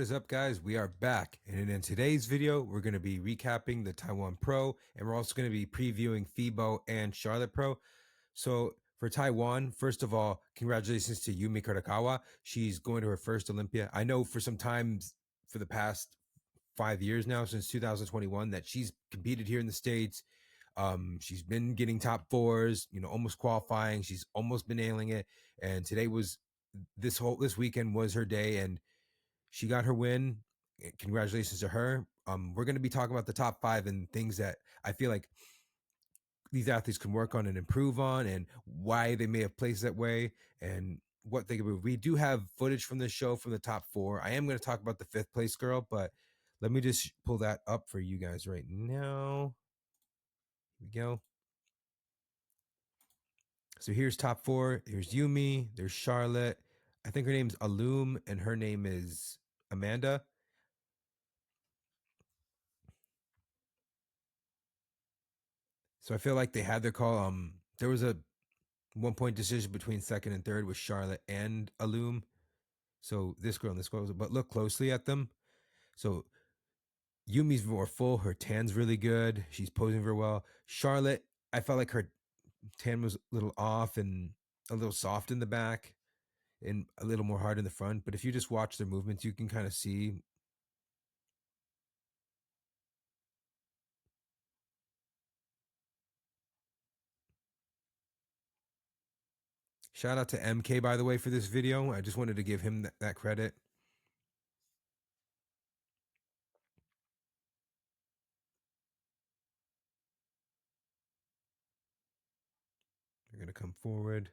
is up, guys? We are back, and in today's video we're going to be recapping the Taiwan Pro, and we're also going to be previewing FIBO and Charlotte Pro. So for Taiwan, first of all, congratulations to Yume Kurokawa. She's going to her first Olympia. I know for some time, for the past 5 years now, since 2021, that she's competed here in the States. She's been getting top fours, almost qualifying. She's almost been nailing it, and today was this weekend was her day, and she got her win. Congratulations to her. We're going to be talking about the top 5 and things that I feel like these athletes can work on and improve on, and why they may have placed that way, and what they can move. We do have footage from the show from the top 4. I am going to talk about the 5th place girl, but let me just pull that up for you guys right now. Here we go. So here's top 4. Here's Yume. There's Charlotte. I think her name's Alum, and her name is Amanda. So I feel like they had their call. There was a 1-point decision between second and third with Charlotte and Alum. So this girl and this girl, but look closely at them. So Yumi's more full. Her tan's really good. She's posing very well. Charlotte, I felt like her tan was a little off and a little soft in the back and a little more hard in the front. But if you just watch their movements, you can kind of see. Shout out to MK, by the way, for this video. I just wanted to give him that credit. They're going to come forward.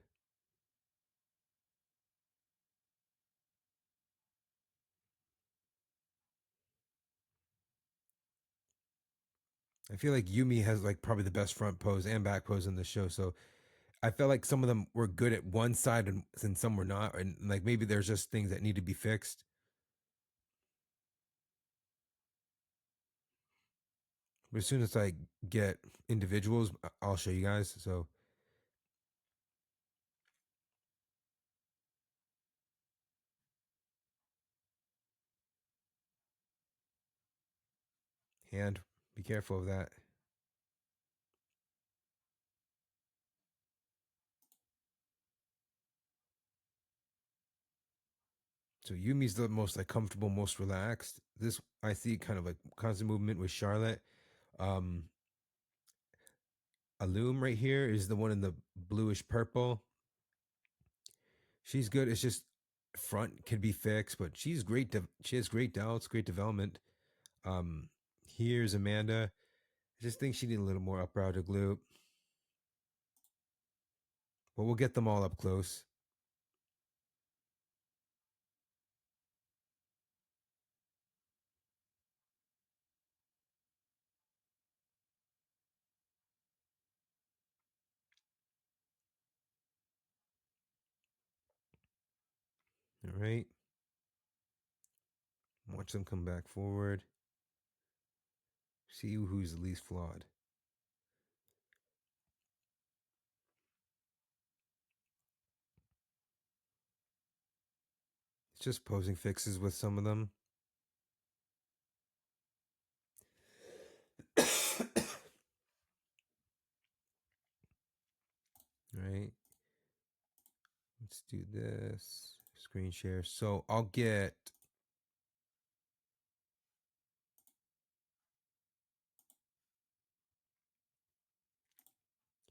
I feel like Yume has like probably the best front pose and back pose in the show. So I felt like some of them were good at one side and some were not. And like maybe there's just things that need to be fixed. But as soon as I get individuals, I'll show you guys. So hand, be careful of that. So Yumi's the most like comfortable, most relaxed. This I see kind of like constant movement with Charlotte. Alum right here is the one in the bluish purple. She's good. It's just front can be fixed, but she's great. She has great delts, great development. Here's Amanda. I just think she needs a little more upper outer glute. But we'll get them all up close. All right. Watch them come back forward. See who's the least flawed. It's just posing fixes with some of them. All right. Let's do this. Screen share. So I'll get...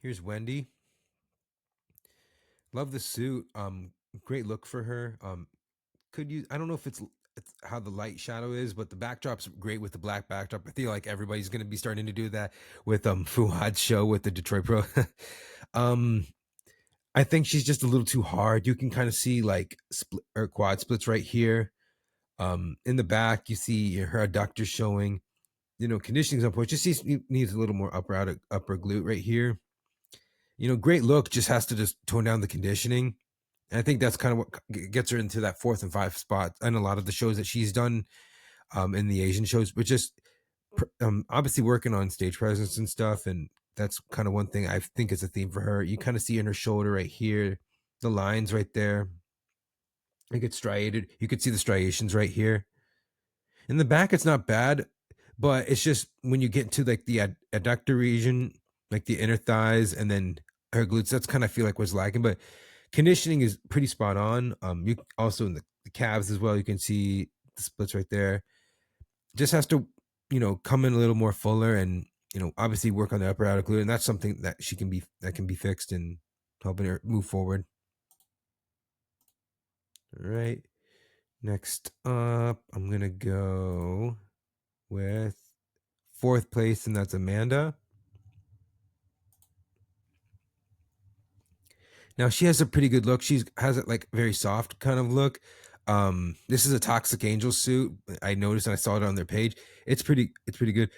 Here's Wendy. Love the suit. Great look for her. Could use, I don't know if it's how the light shadow is, but the backdrop's great with the black backdrop. I feel like everybody's going to be starting to do that with Fuad's show with the Detroit Pro. I think she's just a little too hard. You can kind of see like split or quad splits right here. In the back, you see her adductor showing. Conditioning's on point. Just needs a little more upper glute right here. Great look. Just has to just tone down the conditioning. And I think that's kind of what gets her into that 4th and 5th spot. And a lot of the shows that she's done in the Asian shows, but just obviously working on stage presence and stuff. And that's kind of one thing I think is a theme for her. You kind of see in her shoulder right here, the lines right there. It gets striated. You could see the striations right here. In the back, it's not bad, but it's just when you get to like the adductor region, like the inner thighs, and then her glutes, that's kind of feel like was lacking. But conditioning is pretty spot on. You also in the calves as well. You can see the splits right there. Just has to, come in a little more fuller, and obviously work on the upper outer glute, and that's something that can be fixed and helping her move forward. All right. Next up, I'm gonna go with fourth place, and that's Amanda. Now she has a pretty good look. She has it like very soft kind of look. This is a Toxic Angel suit. I noticed and I saw it on their page. It's pretty good.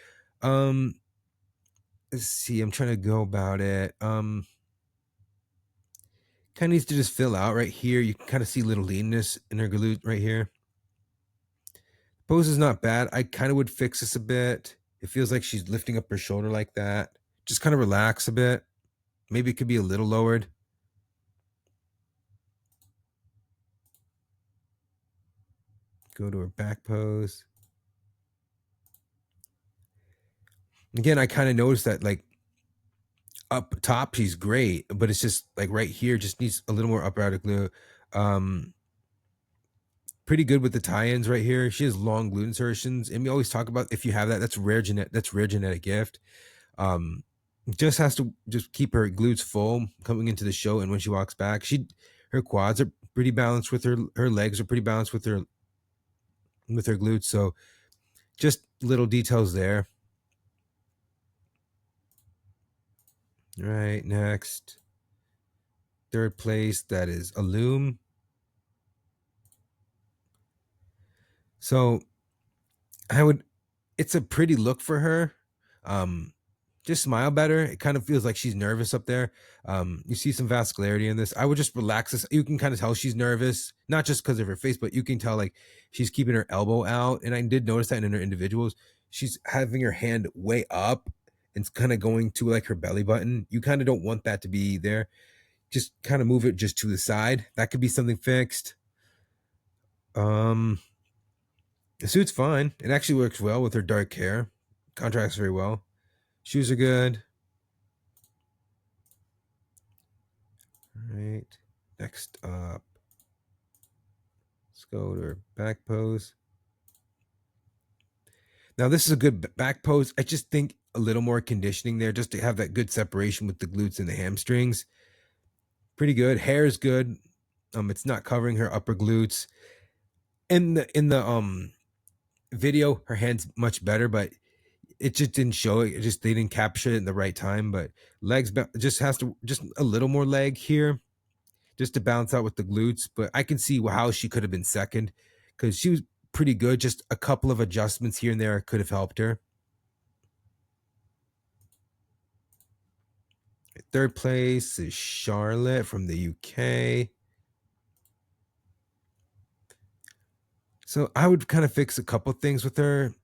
Let's see. I'm trying to go about it. Kind of needs to just fill out right here. You can kind of see a little leanness in her glute right here. Pose is not bad. I kind of would fix this a bit. It feels like she's lifting up her shoulder like that. Just kind of relax a bit. Maybe it could be a little lowered. Go to her back pose. Again, I kind of noticed that like up top she's great, but it's just like right here just needs a little more upper outer glute. Pretty good with the tie-ins right here. She has long glute insertions, and we always talk about if you have that, that's rare genetic gift. Just has to just keep her glutes full coming into the show, and when she walks back, her quads are pretty balanced with her legs are pretty balanced with her glutes. So just little details there. All right, next. Third place, that is Illume. So it's a pretty look for her. Just smile better. It kind of feels like she's nervous up there. You see some vascularity in this. I would just relax this. You can kind of tell she's nervous, not just because of her face, but you can tell like she's keeping her elbow out. And I did notice that in her individuals. She's having her hand way up and kind of going to like her belly button. You kind of don't want that to be there. Just kind of move it just to the side. That could be something fixed. The suit's fine. It actually works well with her dark hair. Contrasts very well. Shoes are good. All right. Next up, let's go to her back pose. Now, this is a good back pose. I just think a little more conditioning there just to have that good separation with the glutes and the hamstrings. Pretty good. Hair is good. It's not covering her upper glutes. In the video, her hand's much better, but it just didn't show it. They didn't capture it in the right time. But legs just has to just a little more leg here, just to balance out with the glutes. But I can see how she could have been second because she was pretty good. Just a couple of adjustments here and there could have helped her. Third place is Charlotte from the UK. So I would kind of fix a couple things with her.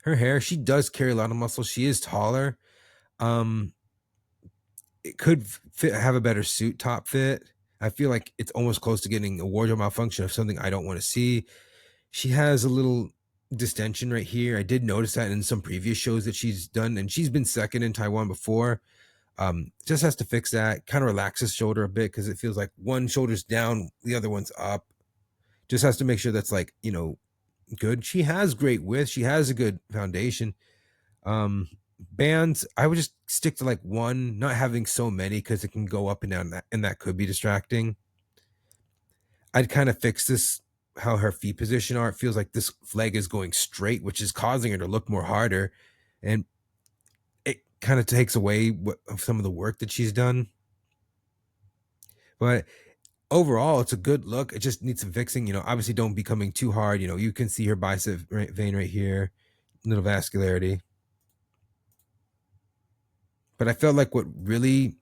Her hair, she does carry a lot of muscle. She is taller. It could have a better suit top fit. I feel like it's almost close to getting a wardrobe malfunction of something I don't want to see. She has a little distension right here. I did notice that in some previous shows that she's done, and she's been second in Taiwan before. Just has to fix that. Kind of relax his shoulder a bit because it feels like one shoulder's down, the other one's up. Just has to make sure that's like, good. She has great width. She has a good foundation. Bands, I would just stick to like one, not having so many because it can go up and down, and that could be distracting. I'd kind of fix this how her feet position are. It feels like this leg is going straight, which is causing her to look more harder, and it kind of takes away of some of the work that she's done. But overall, it's a good look. It just needs some fixing. Obviously, don't be coming too hard. You can see her bicep vein right here, little vascularity. But I felt like what really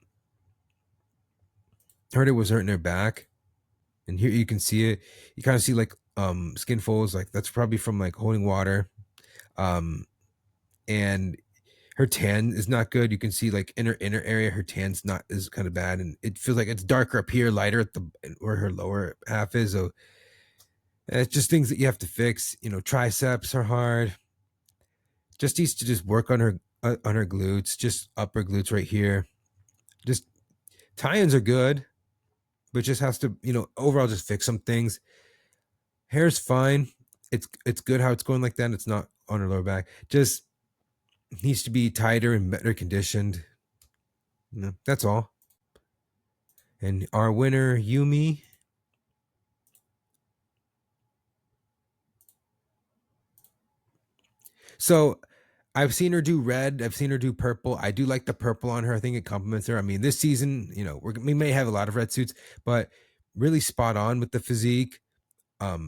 hurt it was hurting her back. And here you can see it. You kind of see like skin folds, like that's probably from like holding water. And her tan is not good. You can see like in her inner area, her tan's not is kind of bad, and it feels like it's darker up here, lighter at where her lower half is. So It's just things that you have to fix. Triceps are hard. Just needs to just work on her glutes, just upper glutes right here. Just tie-ins are good, but just has to, overall just fix some things. Hair's fine. It's good how it's going like that. It's not on her lower back. Just needs to be tighter and better conditioned. That's all. And our winner, Yume. So I've seen her do red. I've seen her do purple. I do like the purple on her. I think it complements her. I mean, this season, we may have a lot of red suits, but really spot on with the physique.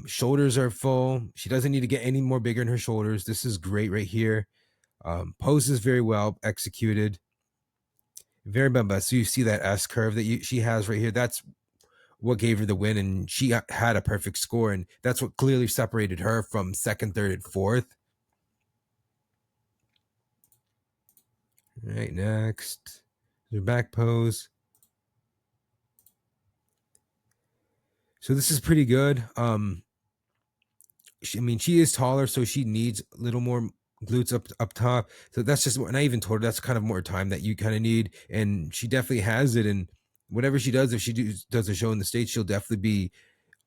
Shoulders are full. She doesn't need to get any more bigger in her shoulders. This is great right here. Poses very well executed. Very bamba. So you see that S curve that she has right here. That's what gave her the win, and she had a perfect score, and that's what clearly separated her from second, third, and fourth. All right, next, her back pose. So this is pretty good. She is taller, so she needs a little more glutes up top. So that's just, and I even told her that's kind of more time that you kind of need, and she definitely has it. And whatever she does, if she does a show in the States, she'll definitely be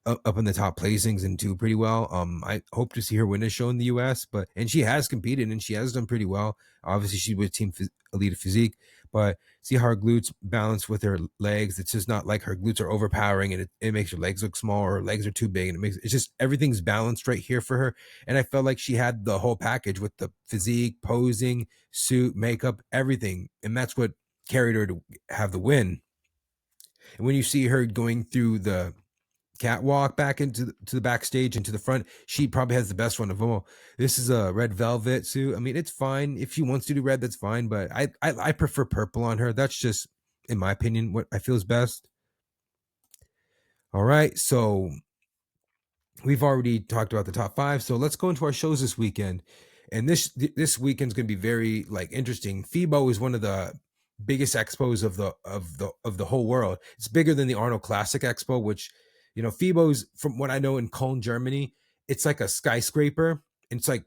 up in the top placings and do pretty well. I hope to see her win a show in the US, and she has competed and she has done pretty well. Obviously, she was Team Elite Physique, but see how her glutes balance with her legs. It's just not like her glutes are overpowering and it makes her legs look small, or her legs are too big, and it's just everything's balanced right here for her. And I felt like she had the whole package with the physique, posing, suit, makeup, everything, and that's what carried her to have the win. And when you see her going through the catwalk back into the backstage and to the front, she probably has the best one of them all. This is a red velvet suit. I mean, it's fine if she wants to do red, that's fine, but I prefer purple on her. That's just, in my opinion, what I feel is best. All right, so we've already talked about the top 5, so let's go into our shows this weekend. And this weekend's going to be very interesting. FIBO is one of the biggest expos of the whole world. It's bigger than the Arnold Classic Expo, which, FIBO's, from what I know, in Cologne, Germany, it's like a skyscraper. And it's like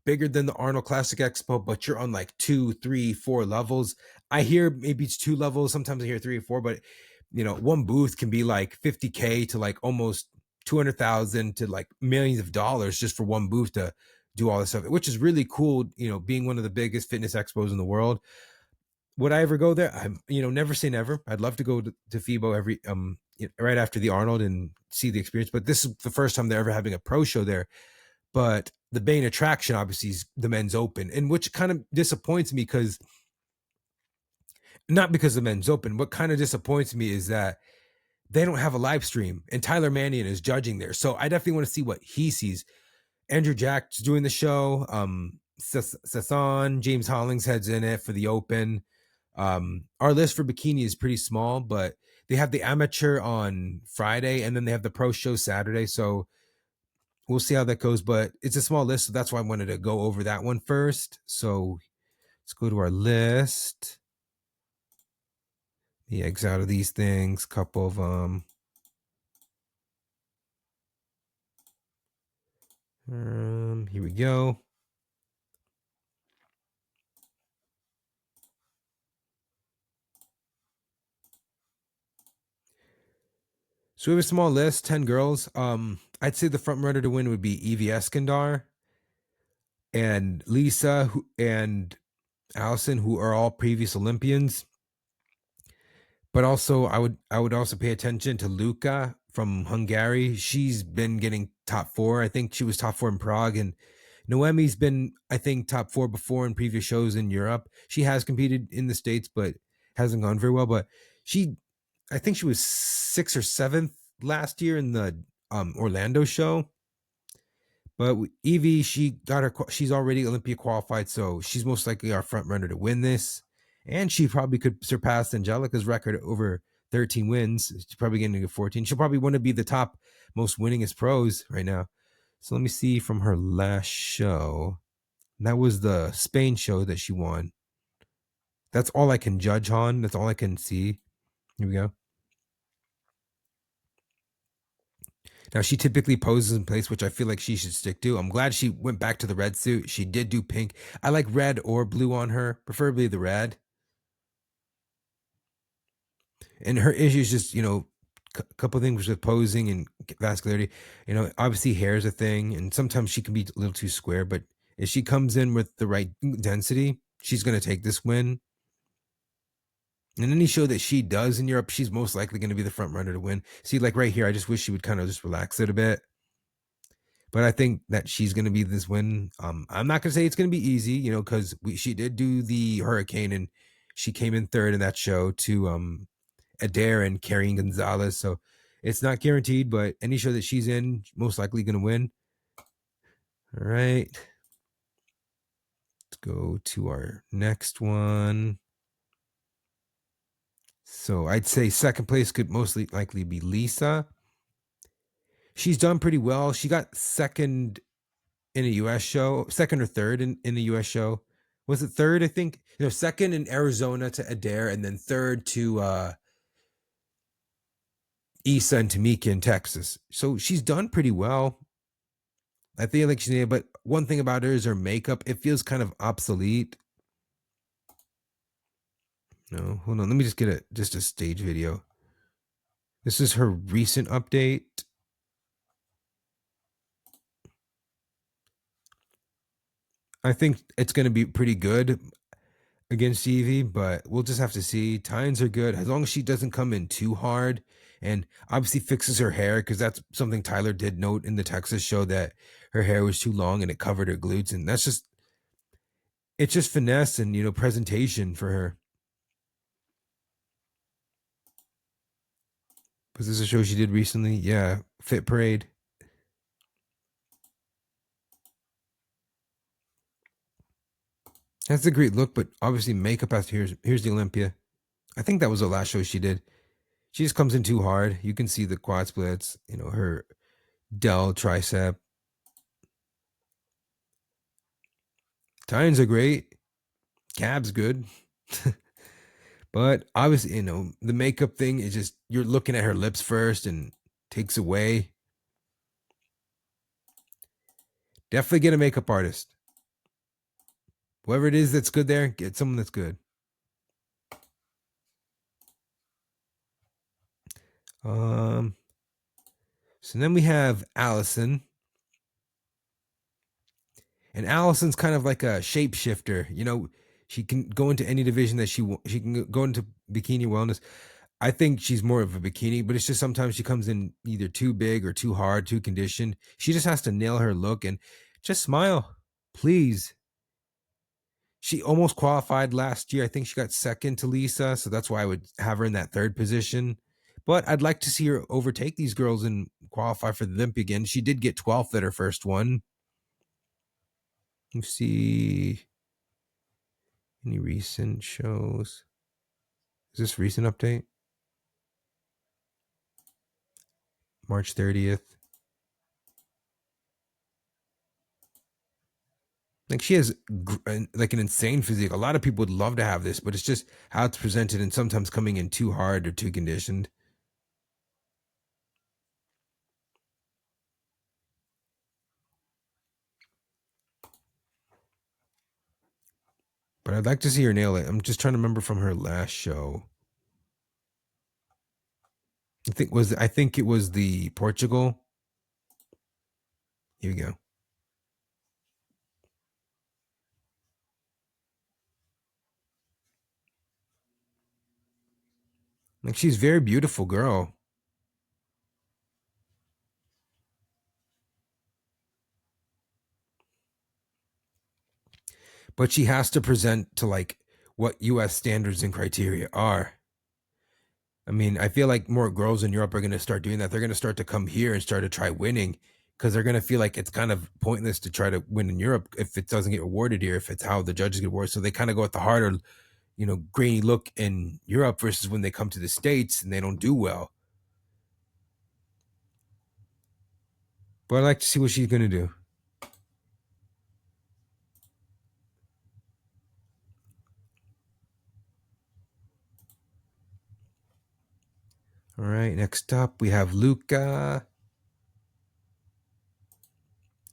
bigger than the Arnold Classic Expo, but you're on like 2, 3, 4 levels. I hear maybe it's 2 levels. Sometimes I hear 3 or 4, but one booth can be like 50K to like almost 200,000 to like millions of dollars just for one booth to do all this stuff, which is really cool. Being one of the biggest fitness expos in the world. Would I ever go there? I'm, never say never. I'd love to go to FIBO every right after the Arnold and see the experience. But this is the first time they're ever having a pro show there. But the main attraction, obviously, is the men's open, and which kind of disappoints me, because not because the men's open. What kind of disappoints me is that they don't have a live stream, and Tyler Mannion is judging there. So I definitely want to see what he sees. Andrew Jack's doing the show. Sasson, James Hollingshead's in it for the open. Our list for Bikini is pretty small, but they have the amateur on Friday, and then they have the pro show Saturday. So we'll see how that goes, but it's a small list. So that's why I wanted to go over that one first. So let's go to our list. The eggs out of these things, couple of them. Here we go. So we have a small list, 10 girls. I'd say the front runner to win would be Evie Eskandar and Lisa and Allison, who are all previous Olympians. But also, I would also pay attention to Luca from Hungary. She's been getting top 4. I think she was top 4 in Prague, and Noemi's been, I think, top 4 before in previous shows in Europe. She has competed in the States, but hasn't gone very well. But I think she was 6th or 7th last year in the Orlando show. But Evie, she's already Olympia qualified, so she's most likely our front runner to win this. And she probably could surpass Angelica's record over 13 wins. She's probably getting to 14. She'll probably want to be the top most winningest pros right now. So let me see from her last show. That was the Spain show that she won. That's all I can judge on. That's all I can see. Here we go. Now, she typically poses in place, which I feel like she should stick to. I'm glad she went back to the red suit. She did do pink. I like red or blue on her, preferably the red. And her issue is just, a couple things with posing and vascularity. Obviously hair is a thing, and sometimes she can be a little too square, but if she comes in with the right density, she's going to take this win. And any show that she does in Europe, she's most likely going to be the front runner to win. See, like right here, I just wish she would kind of just relax it a bit. But I think that she's going to be this win. I'm not going to say it's going to be easy, because she did do the Hurricane and she came in third in that show to Adair and Carrying Gonzalez. So it's not guaranteed, but any show that she's in, most likely going to win. All right. Let's go to our next one. So I'd say second place could mostly likely be Lisa. She's done pretty well. She got second in a US show, second or third in the US show. Was it third? I think, second in Arizona to Adair, and then third to Issa and Tamika in Texas. So she's done pretty well. I feel like she's, but one thing about her is her makeup. It feels kind of obsolete. No, hold on. Let me just get just a stage video. This is her recent update. I think it's going to be pretty good against Evie, but we'll just have to see. Tines are good as long as she doesn't come in too hard, and obviously fixes her hair, because that's something Tyler did note in the Texas show, that her hair was too long and it covered her glutes, and it's just finesse and presentation for her. Was this a show she did recently? Yeah, Fit Parade. That's a great look, but obviously makeup has here's the Olympia. I think that was the last show she did. She just comes in too hard. You can see the quad splits, her Dell tricep. Tines are great. Cab's good. But obviously, the makeup thing is just, you're looking at her lips first and takes away. Definitely get a makeup artist. Whoever it is that's good there, get someone that's good. So then we have Allison. And Allison's kind of like a shapeshifter. She can go into any division that she can go into bikini wellness. I think she's more of a bikini, but it's just sometimes she comes in either too big or too hard, too conditioned. She just has to nail her look and just smile, please. She almost qualified last year. I think she got second to Lisa, so that's why I would have her in that third position. But I'd like to see her overtake these girls and qualify for the Olympia again. She did get 12th at her first one. Let's see any recent shows. Is this recent update? March 30th. Like, she has like an insane physique. A lot of people would love to have this, but it's just how it's presented and sometimes coming in too hard or too conditioned. But I'd like to see her nail it. I'm just trying to remember from her last show. I think it was the Portugal. Here we go. Like, she's a very beautiful girl. But she has to present to like what US standards and criteria are. I mean, I feel like more girls in Europe are going to start doing that. They're going to start to come here and start to try winning, because they're going to feel like it's kind of pointless to try to win in Europe if it doesn't get awarded here, if it's how the judges get awarded. So they kind of go with the harder, grainy look in Europe versus when they come to the States and they don't do well. But I'd like to see what she's going to do. All right, next up we have Luca.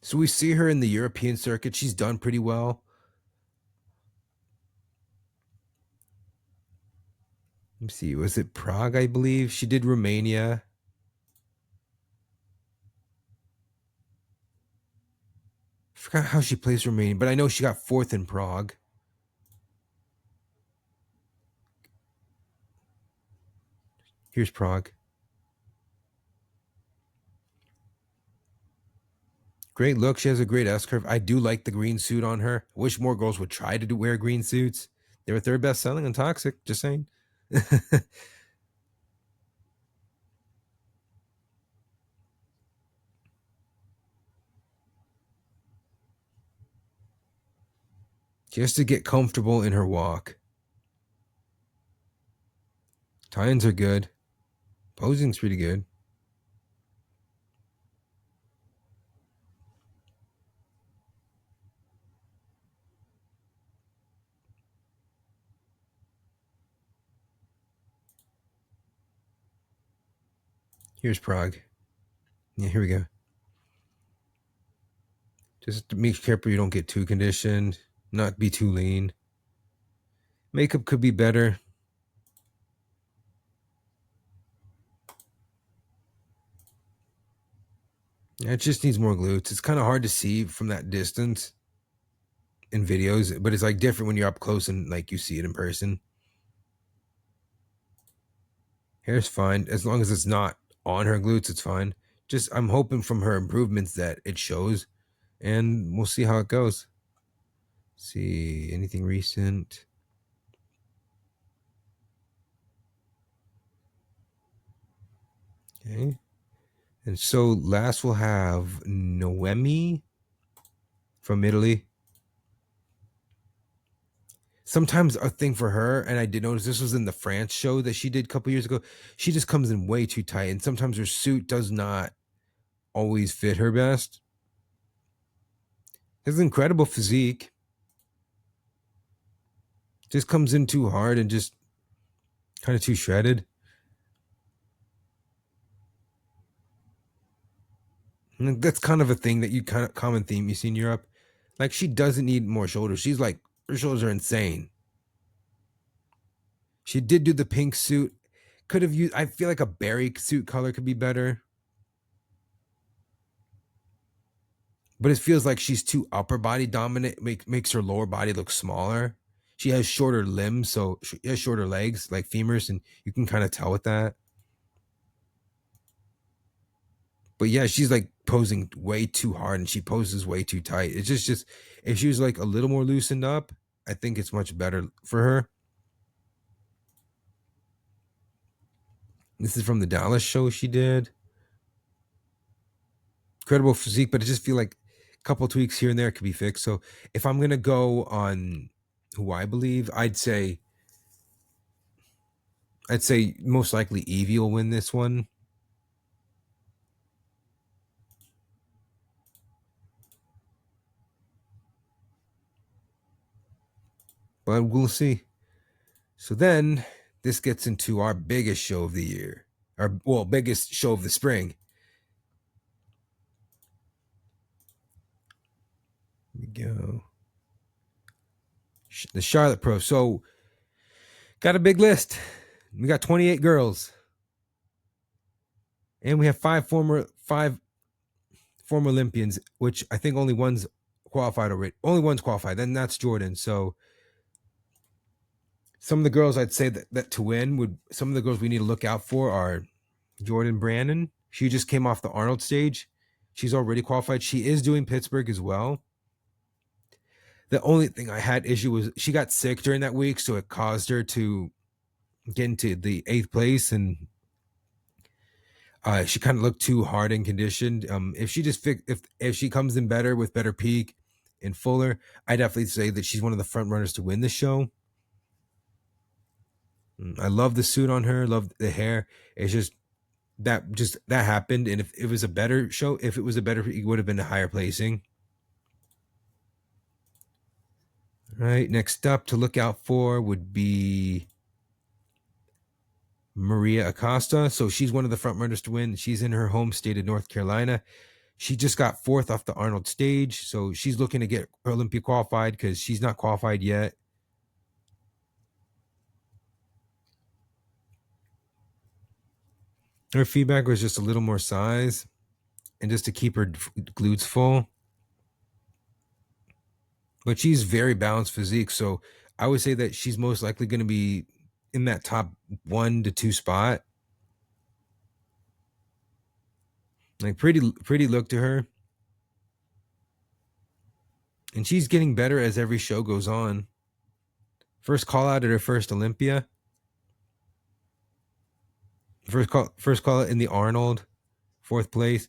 So we see her in the European circuit. She's done pretty well. Let me see. Was it Prague, I believe? She did Romania. I forgot how she placed Romania, but I know she got 4th in Prague. Here's Prague. Great look. She has a great S curve. I do like the green suit on her. I wish more girls would try to wear green suits. They were third best selling on Toxic. Just saying. She has to get comfortable in her walk. Tie-ins are good. Posing's pretty good. Here's Prague. Yeah, here we go. Just make careful you don't get too conditioned, not be too lean. Makeup could be better. Yeah, it just needs more glutes. It's kind of hard to see from that distance in videos, but it's like different when you're up close and like you see it in person. Hair's fine. As long as it's not on her glutes, it's fine. Just I'm hoping from her improvements that it shows, and we'll see how it goes. See anything recent? Okay. And so last we'll have Noemi from Italy. Sometimes a thing for her, and I did notice this was in the France show that she did a couple years ago, she just comes in way too tight, and sometimes her suit does not always fit her best. Has an incredible physique. Just comes in too hard and just kind of too shredded. And that's kind of a thing that you kind of common theme you see in Europe. Like she doesn't need more shoulders. She's like, her shoulders are insane. She did do the pink suit. Could have used, I feel like a berry suit color could be better. But it feels like she's too upper body dominant. Makes her lower body look smaller. She has shorter limbs, so she has shorter legs, like femurs, and you can kind of tell with that. But yeah, she's like posing way too hard, and she poses way too tight. It's just if she was like a little more loosened up, I think it's much better for her. This is from the Dallas show she did. Incredible physique, but I just feel like a couple tweaks here and there could be fixed. So if I'm gonna go on who I believe, I'd say most likely Evie will win this one. But we'll see. So then this gets into our biggest show of the year. Our biggest show of the spring. Here we go. The Charlotte Pro. So got a big list. We got 28 girls. And we have five former Olympians, which I think only one's qualified already. Only one's qualified. Then that's Jordan. So some of the girls I'd say that to win would, some of the girls we need to look out for are Jordan Brandon. She just came off the Arnold stage. She's already qualified. She is doing Pittsburgh as well. The only thing I had issue was she got sick during that week, so it caused her to get into the 8th place, and she kind of looked too hard and conditioned. If she just if she comes in better with better peak and fuller, I definitely say that she's one of the front runners to win the show. I love the suit on her, love the hair. It's just that happened, and if it was a better show, if it was a better, it would have been a higher placing. All right, next up to look out for would be Maria Acosta. So she's one of the front runners to win. She's in her home state of North Carolina. She just got fourth off the Arnold stage, so she's looking to get Olympia qualified because she's not qualified yet. Her feedback was just a little more size and just to keep her glutes full. But she's very balanced physique, so I would say that she's most likely going to be in that top 1 to 2 spot. Like pretty look to her. And she's getting better as every show goes on. First call out at her first Olympia. First call out in the Arnold, 4th place.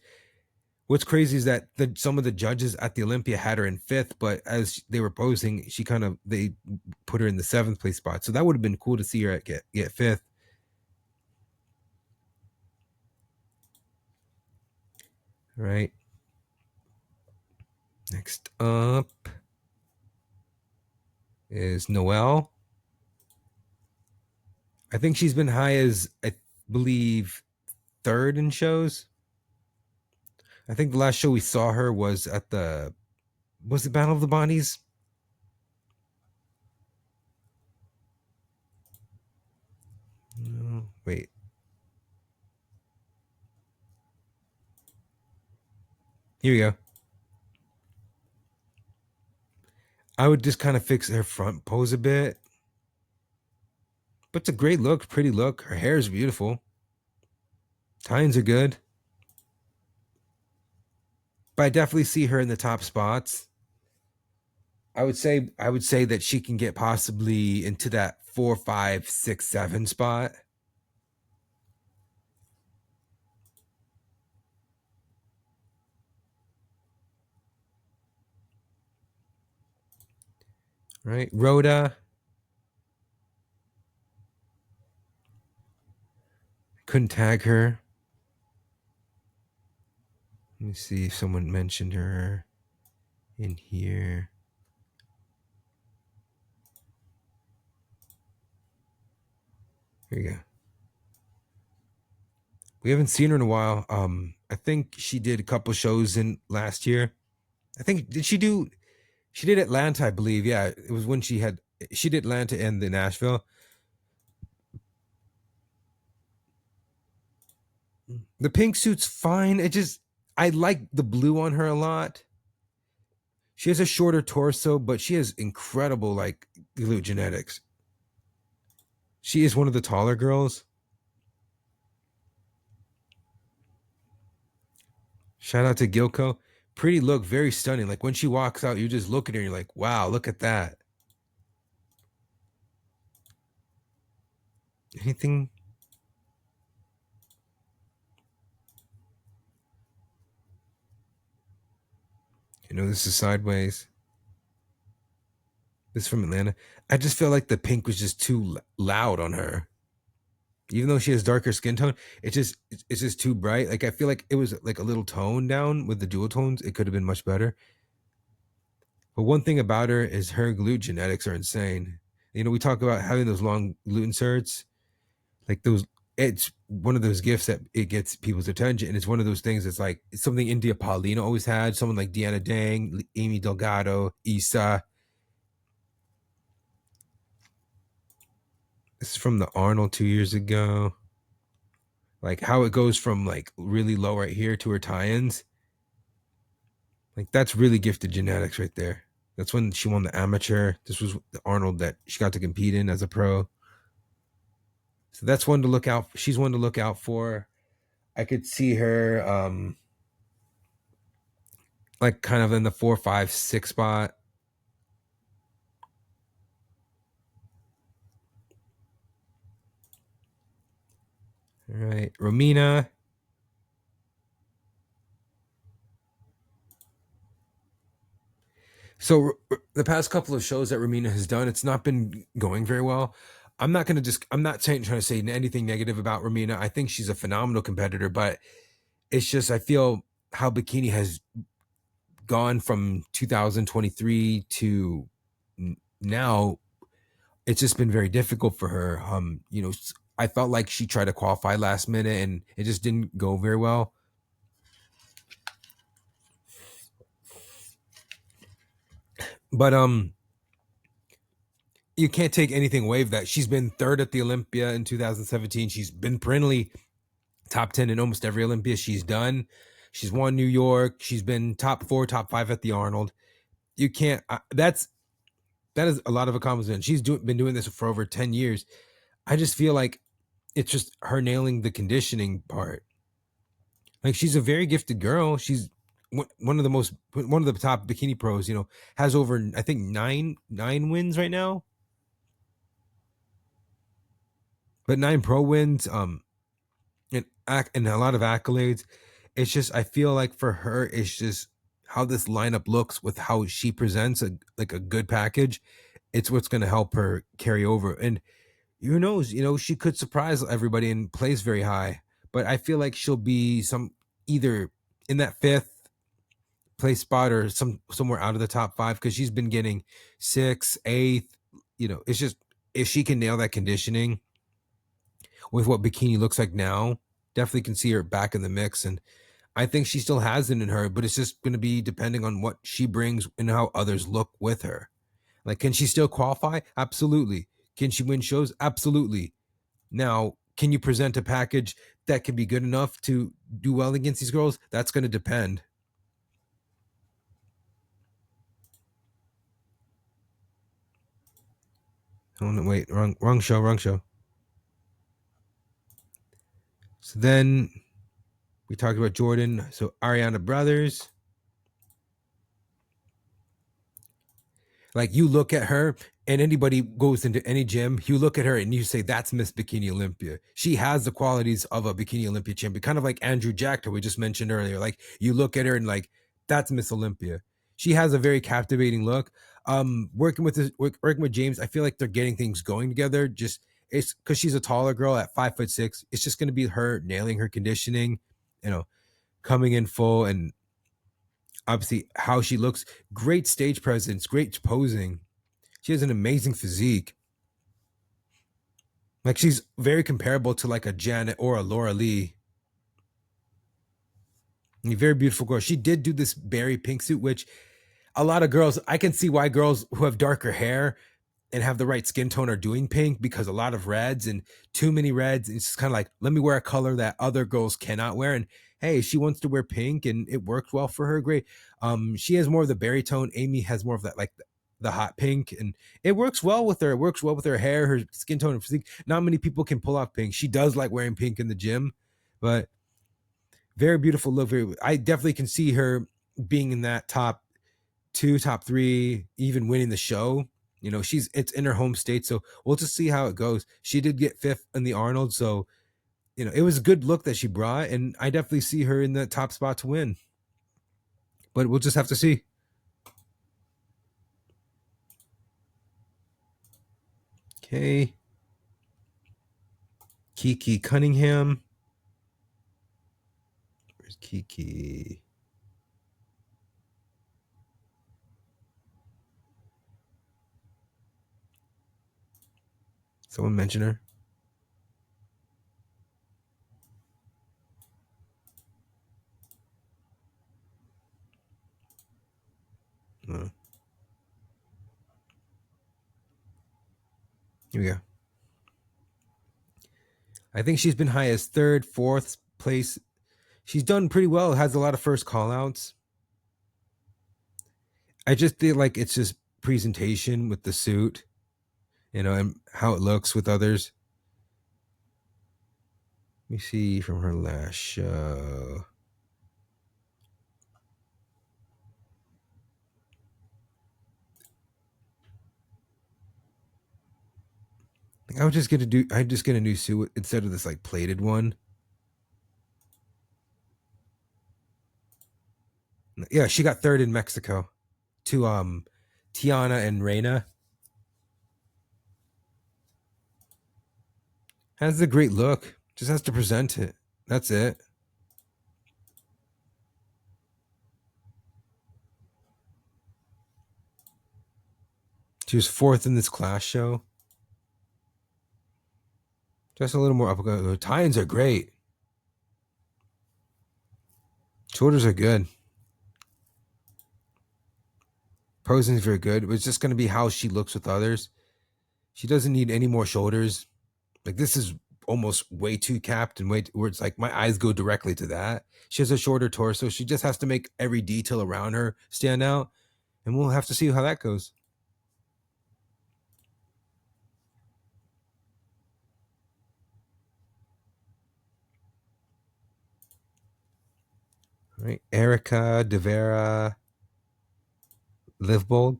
What's crazy is that some of the judges at the Olympia had her in 5th, but as they were posing, they put her in the 7th place spot. So that would have been cool to see her get 5th. All right. Next up is Noelle. I think she's been high as, I believe, 3rd in shows. I think the last show we saw her was at the Battle of the Bodies? No, wait. Here we go. I would just kind of fix her front pose a bit. But it's a great look, pretty look. Her hair is beautiful. Tie-ins are good. But I definitely see her in the top spots. I would say that she can get possibly into that 4, 5, 6, 7 spot. Right? Rhoda. Couldn't tag her. Let me see if someone mentioned her in here. Here you go. We haven't seen her in a while. I think she did a couple shows in last year. I think she did Atlanta, I believe. Yeah, it was when she did Atlanta and the Nashville. The pink suit's fine. I like the blue on her a lot. She has a shorter torso, but she has incredible like glute genetics. She is one of the taller girls. Shout out to Gilco. Pretty look, very stunning. Like when she walks out, you just look at her and you're like, wow, look at that. Anything? This is sideways. This is from Atlanta. I just feel like the pink was just too loud on her. Even though she has darker skin tone, it's just too bright. Like I feel like it was like a little tone down with the dual tones. It could have been much better. But one thing about her is her glute genetics are insane. We talk about having those long glute inserts, like those. It's one of those gifts that it gets people's attention, and it's one of those things that's like it's something India Paulina always had. Someone like Deanna Dang, Amy Delgado, Isa. This is from the Arnold 2 years ago. Like how it goes from like really low right here to her tie-ins. Like that's really gifted genetics right there. That's when she won the amateur. This was the Arnold that she got to compete in as a pro. So that's one to look out. She's one to look out for. I could see her like kind of in the 4, 5, 6 spot. All right, Romina. So the past couple of shows that Romina has done, it's not been going very well. I'm not trying to say anything negative about Romina. I think she's a phenomenal competitor, but it's just I feel how Bikini has gone from 2023 to now. It's just been very difficult for her. I felt like she tried to qualify last minute and it just didn't go very well. But you can't take anything away from that. She's been third at the Olympia in 2017. She's been perennially top 10 in almost every Olympia she's done. She's won New York. She's been top 4, top 5 at the Arnold. You can't. That is a lot of accomplishment. She's been doing this for over 10 years. I just feel like it's just her nailing the conditioning part. Like, she's a very gifted girl. She's one of the top bikini pros. Has over, I think, nine wins right now, but 9 pro wins. And a lot of accolades. It's just, I feel like for her, it's just how this lineup looks with how she presents a good package. It's what's going to help her carry over. And who knows, she could surprise everybody and place very high. But I feel like she'll be either in that 5th place spot or somewhere out of the top 5, because she's been getting 6th, 8th. It's just, if she can nail that conditioning with what bikini looks like now, definitely can see her back in the mix. And I think she still has it in her, but it's just going to be depending on what she brings and how others look with her. Like, can she still qualify? Absolutely. Can she win shows? Absolutely. Now, can you present a package that can be good enough to do well against these girls? That's going to depend. Oh, no, wait, wrong show. So then we talked about Jordan. So Ariana Brothers. Like, you look at her, and anybody goes into any gym, you look at her and you say, that's Miss Bikini Olympia. She has the qualities of a Bikini Olympia champion, kind of like Andrew Jack, who we just mentioned earlier. Like, you look at her and like, that's Miss Olympia. She has a very captivating look. Working with James, I feel like they're getting things going together. Just, it's because she's a taller girl at 5'6". It's just going to be her nailing her conditioning, coming in full, and obviously how she looks. Great stage presence, great posing. She has an amazing physique. Like, she's very comparable to like a Janet or a Laura Lee. A very beautiful girl. She did do this berry pink suit, which a lot of girls, I can see why girls who have darker hair and have the right skin tone are doing pink, because a lot of reds and too many reds. It's just kind of like, let me wear a color that other girls cannot wear. And hey, she wants to wear pink and it worked well for her. Great. She has more of the berry tone. Amy has more of that, like the hot pink, and it works well with her. It works well with her hair, her skin tone, and physique. Not many people can pull off pink. She does like wearing pink in the gym, but very beautiful look. I definitely can see her being in that top 2, top 3, even winning the show. It's in her home state, so we'll just see how it goes. She did get 5th in the Arnold, so it was a good look that she brought, and I definitely see her in the top spot to win. But we'll just have to see. Okay. Kiki Cunningham. Where's Kiki? Someone mention her. Here we go. I think she's been high as 3rd, 4th place. She's done pretty well. Has a lot of first call outs. I just feel like it's just presentation with the suit, and how it looks with others. Let me see from her last show. I just get a new suit instead of this like plated one. Yeah, she got 3rd in Mexico to Tiana and Reina. Has a great look. Just has to present it. That's it. She was 4th in this class show. Just a little more up. The tie-ins are great. Shoulders are good. Posing is very good. It's just going to be how she looks with others. She doesn't need any more shoulders. Like this is almost way too capped and where it's like my eyes go directly to that. She has a shorter torso. She just has to make every detail around her stand out. And we'll have to see how that goes. All right. Erica De Vera Live Bold.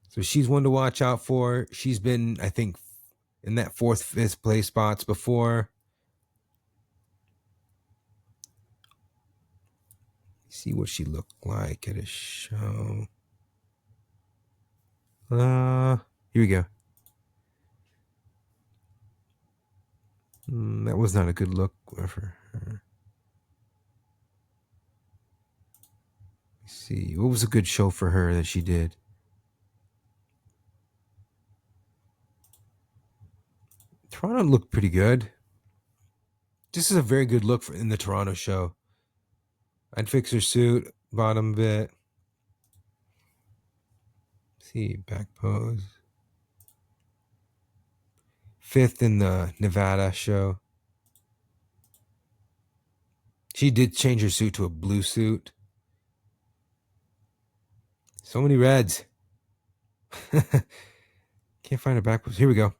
So she's one to watch out for. She's been, I think, in that 4th, 5th place spots before. See what she looked like at a show. Here we go. That was not a good look for her. Let's see. What was a good show for her that she did? Toronto looked pretty good. This is a very good look in the Toronto show. I'd fix her suit, bottom bit. See, back pose. 5th in the Nevada show. She did change her suit to a blue suit. So many reds. Can't find her back pose. Here we go.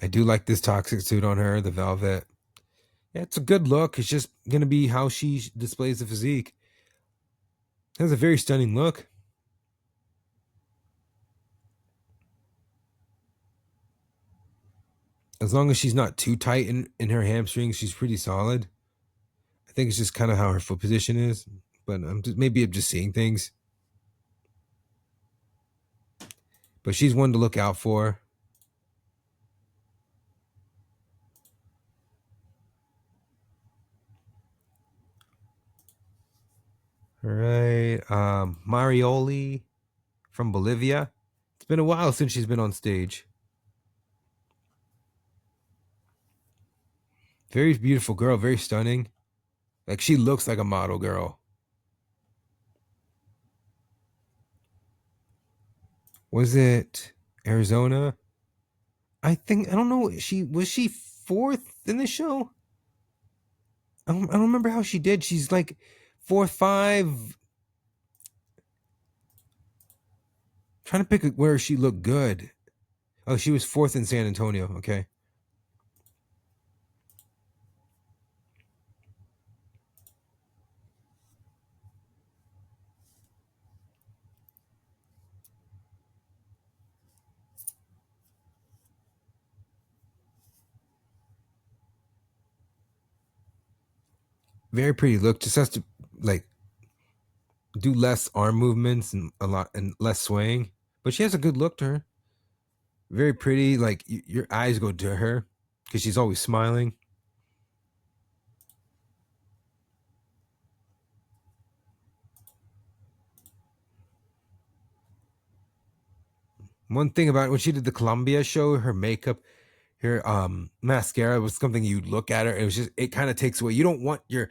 I do like this toxic suit on her, the velvet. Yeah, it's a good look. It's just going to be how she displays the physique. It has a very stunning look. As long as she's not too tight in her hamstrings, she's pretty solid. I think it's just kind of how her foot position is. But maybe I'm just seeing things. But she's one to look out for. All right. Marioli from Bolivia. It's been a while since she's been on stage. Very beautiful girl. Very stunning. Like she looks like a model girl. Was it Arizona? I don't know. Was she 4th in the show? I don't remember how she did. She's like 4th, 5. Trying to pick where she looked good. Oh, she was 4th in San Antonio. Okay. Very pretty look. Just has to like do less arm movements and a lot and less swaying. But she has a good look to her. Very pretty. Like your eyes go to her because she's always smiling. One thing about when she did the Columbia show, her makeup, her mascara was something you'd look at her. It kind of takes away. You don't want your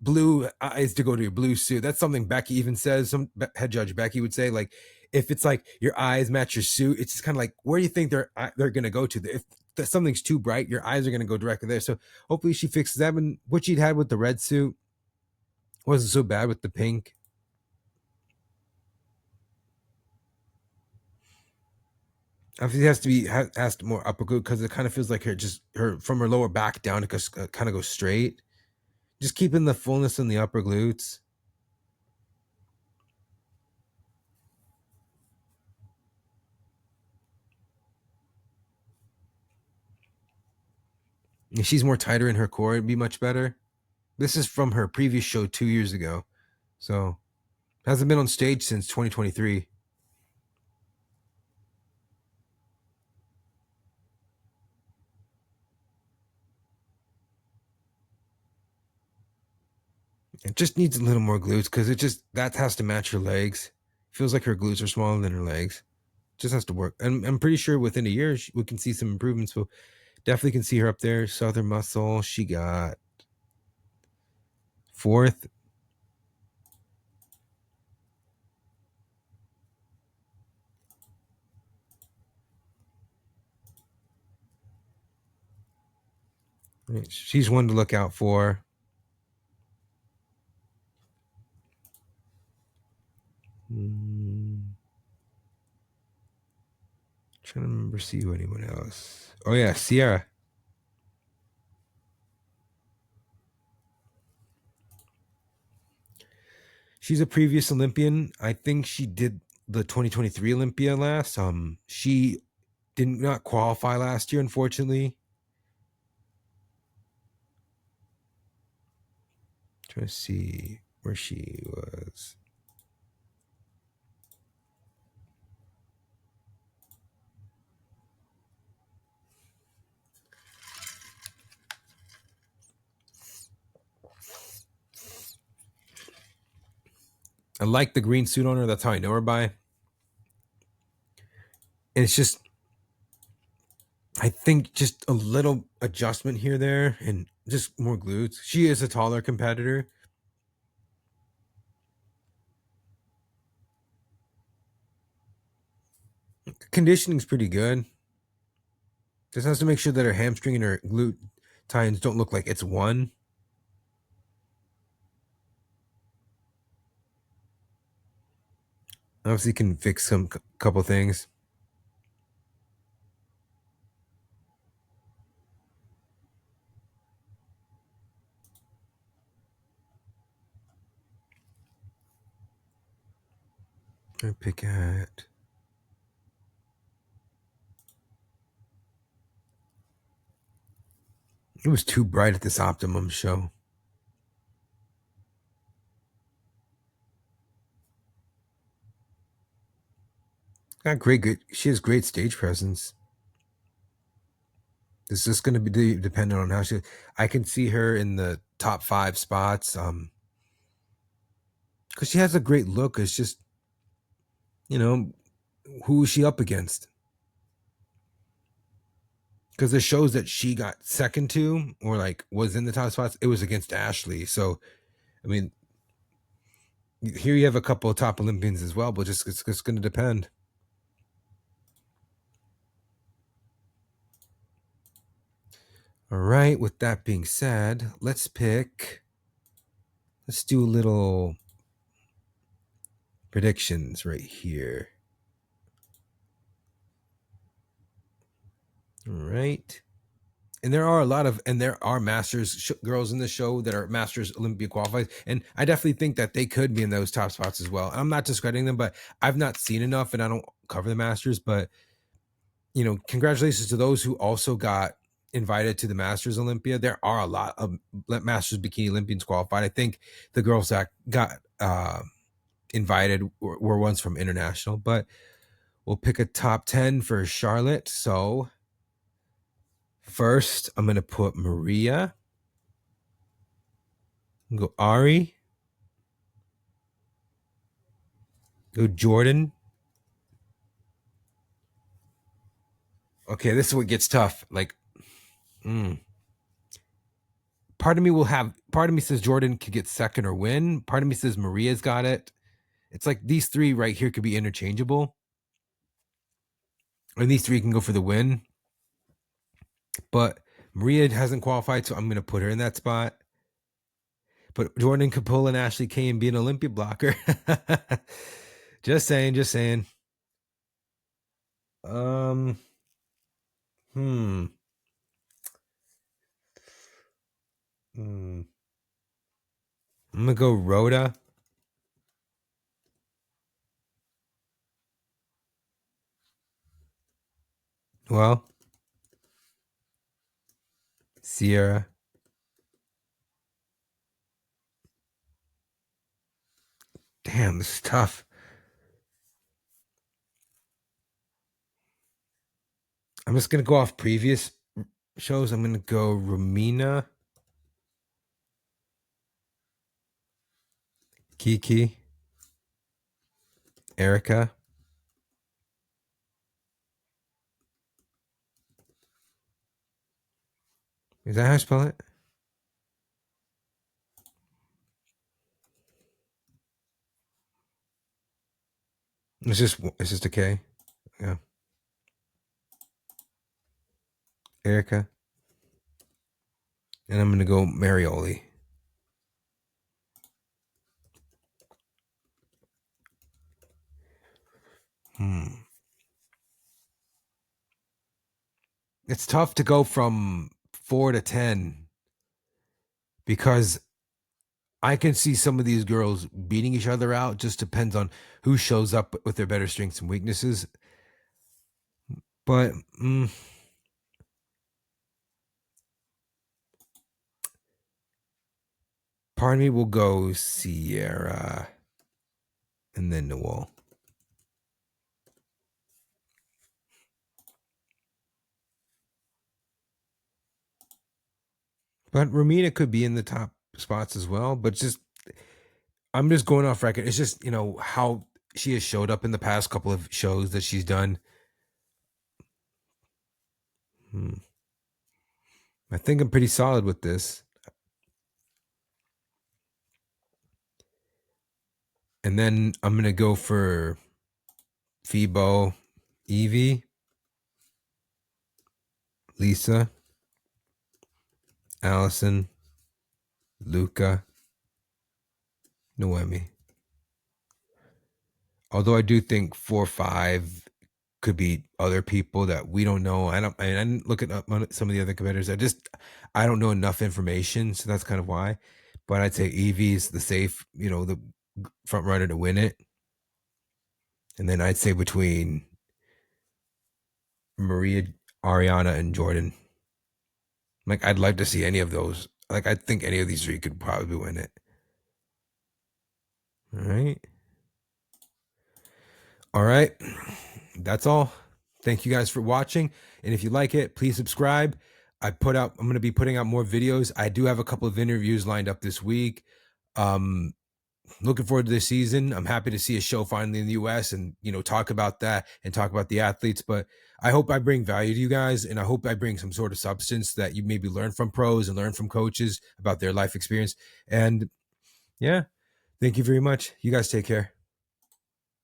blue eyes to go to your blue suit. That's something Becky even says. Some head judge Becky would say, like, if it's like your eyes match your suit, it's just kind of like, where do you think they're going to go to? If something's too bright, your eyes are going to go directly there. So hopefully she fixes that. And what she'd had with the red suit wasn't so bad with the pink. Obviously, has to more upper glute because it kind of feels like her from her lower back down, it kind of goes straight. Just keeping the fullness in the upper glutes. If she's more tighter in her core, it'd be much better. This is from her previous show 2 years ago. So hasn't been on stage since 2023. It just needs a little more glutes because that has to match her legs. Feels like her glutes are smaller than her legs. Just has to work. And I'm pretty sure within a year we can see some improvements. So definitely can see her up there. Southern muscle. She got 4th. She's one to look out for. Trying to remember, see who anyone else. Oh yeah, Sierra. She's a previous Olympian. I think she did the 2023 Olympia last. She did not qualify last year, unfortunately. Trying to see where she was. I like the green suit on her. That's how I know her by. And it's just, I think, just a little adjustment here, there, and just more glutes. She is a taller competitor. Conditioning's pretty good. Just has to make sure that her hamstring and her glute tines don't look like it's one. Obviously, can fix some couple things. I pick at. It was too bright at this Optimum show. Got great. She has great stage presence. It's just going to be dependent on how she. I can see her in the top 5 spots. Because she has a great look. It's just, who is she up against? Because the shows that she got second to, or like was in the top spots, it was against Ashley. So, I mean, here you have a couple of top Olympians as well, but it's going to depend. All right. With that being said, let's do a little predictions right here. All right. And there are Masters girls in the show that are Masters Olympia qualified. And I definitely think that they could be in those top spots as well. I'm not discrediting them, but I've not seen enough and I don't cover the Masters. But, congratulations to those who also got invited to the Masters Olympia. There are a lot of Masters Bikini Olympians qualified. I think the girls that got invited were ones from international, but we'll pick a top 10 for Charlotte. So first, I'm going to put Maria. Go Ari. Go Jordan. Okay, this is what gets tough. Like, part of me says Jordan could get second or win. Part of me says Maria's got it. It's like these three right here could be interchangeable. And these three can go for the win. But Maria hasn't qualified, so I'm going to put her in that spot. But Jordan could pull an Ashley Kay and be an Olympia blocker. Just saying. I'm gonna go Rhoda. Well, Sierra. Damn, this is tough. I'm just gonna go off previous shows. I'm gonna go Romina, Kiki, Erica. Is that how I spell it? It's just a K. Yeah. Erica. And I'm gonna go Marioli. It's tough to go from 4 to 10 because I can see some of these girls beating each other out. Just depends on who shows up with their better strengths and weaknesses. But part of me will go Sierra and then Noel. But Romina could be in the top spots as well. But I'm just going off record. It's just, how she has showed up in the past couple of shows that she's done. I think I'm pretty solid with this. And then I'm going to go for Fibo, Evie, Lisa, Allison, Luca, Noemi. Although I do think 4-5 could be other people that we don't know. I didn't look at some of the other competitors. I don't know enough information, so that's kind of why. But I'd say Evie's the safe, the front runner to win it. And then I'd say between Maria, Ariana, and Jordan. Like, I'd like to see any of those. Like, I think any of these three could probably win it. All right. All right. That's all. Thank you guys for watching. And if you like it, please subscribe. I'm going to be putting out more videos. I do have a couple of interviews lined up this week. Looking forward to this season. I'm happy to see a show finally in the US and, talk about that and talk about the athletes. But I hope I bring value to you guys, and I hope I bring some sort of substance that you maybe learn from pros and learn from coaches about their life experience. And yeah, thank you very much. You guys take care.